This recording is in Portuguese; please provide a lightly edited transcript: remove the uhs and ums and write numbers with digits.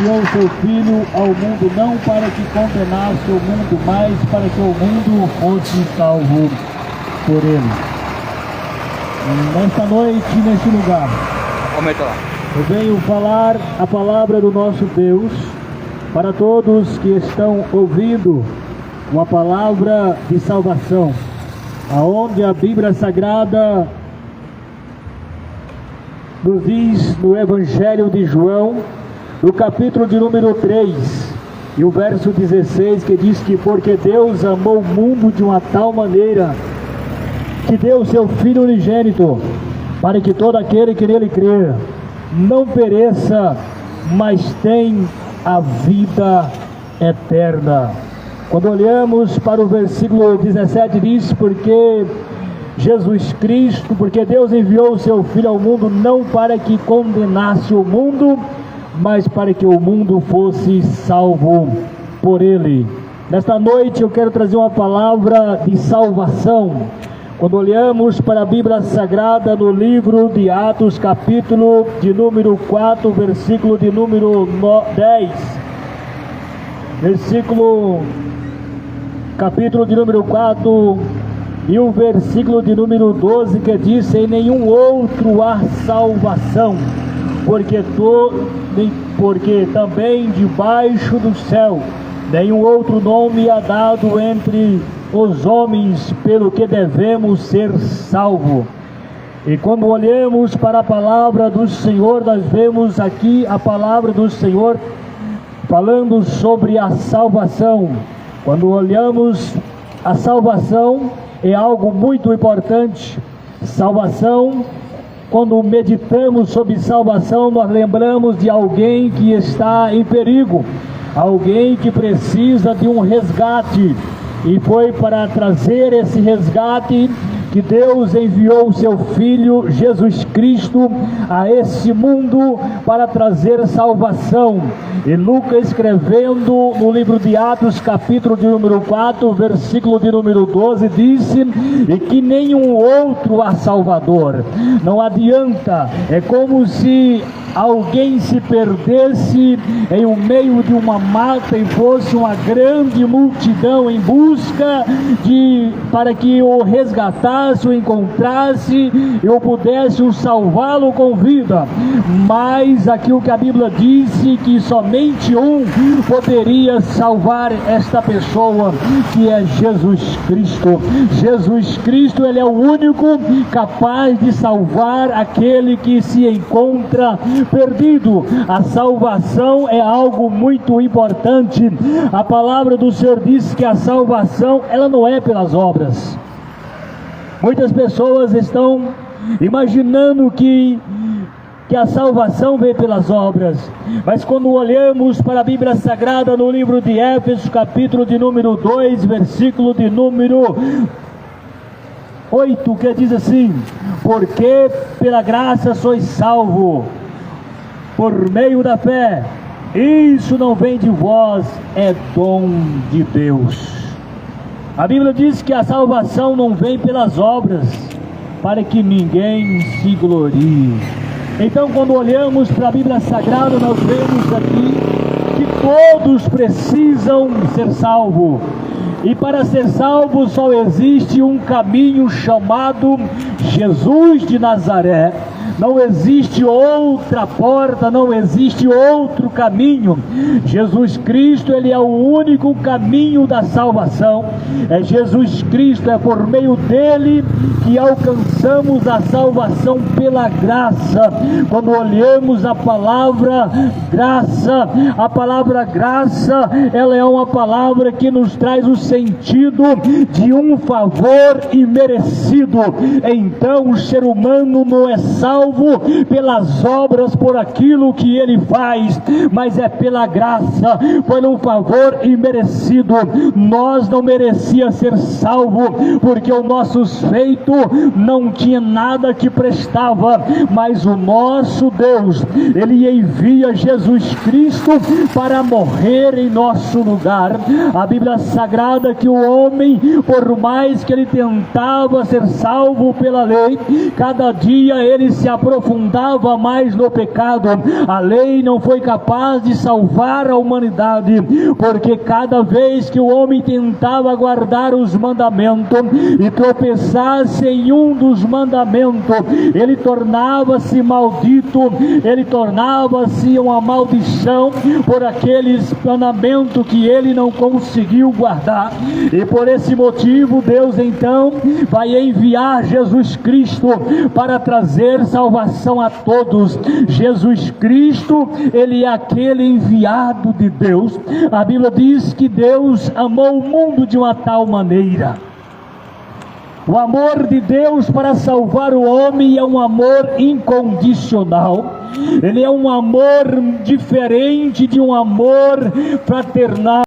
enviou o seu Filho ao mundo, não para que condenasse o mundo, mas para que o mundo fosse salvo por ele. Nesta noite, neste lugar, eu venho falar a palavra do nosso Deus para todos que estão ouvindo uma palavra de salvação, aonde a Bíblia Sagrada nos diz no Evangelho de João, no capítulo de número 3, e o verso 16, que diz que porque Deus amou o mundo de uma tal maneira, que deu o seu Filho unigênito, para que todo aquele que nele crer, não pereça, mas tenha a vida eterna. Quando olhamos para o versículo 17, diz, porque Jesus Cristo, porque Deus enviou o seu Filho ao mundo, não para que condenasse o mundo, mas para que o mundo fosse salvo por ele. Nesta noite eu quero trazer uma palavra de salvação. Quando olhamos para a Bíblia Sagrada no livro de Atos, capítulo de número 4, versículo de número 10, capítulo de número 4, e o versículo de número 12, que diz: em nenhum outro há salvação, porque também debaixo do céu nenhum outro nome é dado entre os homens pelo que devemos ser salvos. E quando olhamos para a palavra do Senhor, nós vemos aqui a palavra do Senhor falando sobre a salvação. Quando olhamos a salvação, é algo muito importante. Salvação, quando meditamos sobre salvação, nós lembramos de alguém que está em perigo, alguém que precisa de um resgate, e foi para trazer esse resgate que Deus enviou o seu Filho Jesus Cristo a esse mundo para trazer salvação. E Lucas, escrevendo no livro de Atos, capítulo de número 4, versículo de número 12, disse: e que nenhum outro há Salvador. Não adianta, é como se alguém se perdesse em um meio de uma mata e fosse uma grande multidão em busca para que o resgatasse, o encontrasse e o pudesse salvá-lo com vida. Mas aquilo que a Bíblia disse, que somente um poderia salvar esta pessoa, que é Jesus Cristo. Jesus Cristo, ele é o único capaz de salvar aquele que se encontra perdido. A salvação é algo muito importante. A palavra do Senhor diz que a salvação, ela não é pelas obras. Muitas pessoas estão imaginando que a salvação vem pelas obras, mas quando olhamos para a Bíblia Sagrada no livro de Éfesos, capítulo de número 2, versículo de número 8, que diz assim: porque pela graça sois salvos por meio da fé, isso não vem de vós, é dom de Deus. A Bíblia diz que a salvação não vem pelas obras, para que ninguém se glorie. Então, quando olhamos para a Bíblia Sagrada, nós vemos aqui que todos precisam ser salvos. E para ser salvo só existe um caminho chamado Jesus de Nazaré. Não existe outra porta, não existe outro caminho. Jesus Cristo, ele é o único caminho da salvação. É Jesus Cristo, é por meio dele que alcançamos a salvação pela graça. Quando olhamos a palavra graça, ela é uma palavra que nos traz o sentido de um favor imerecido. Então o ser humano não é salvo pelas obras, por aquilo que ele faz, mas é pela graça, pelo favor imerecido. Nós não merecia ser salvo, porque os nossos feitos não tinha nada que prestava, mas o nosso Deus, ele envia Jesus Cristo para morrer em nosso lugar. A Bíblia Sagrada que o homem, por mais que ele tentava ser salvo pela lei, cada dia ele se aprofundava mais no pecado. A lei não foi capaz de salvar a humanidade, porque cada vez que o homem tentava guardar os mandamentos e tropeçasse em um dos mandamentos, ele tornava-se maldito, ele tornava-se uma maldição por aqueles mandamentos que ele não conseguiu guardar. E por esse motivo Deus então vai enviar Jesus Cristo para trazer salvação a todos. Jesus Cristo, ele é aquele enviado de Deus. A Bíblia diz que Deus amou o mundo de uma tal maneira. O amor de Deus para salvar o homem é um amor incondicional. Ele é um amor diferente de um amor fraternal.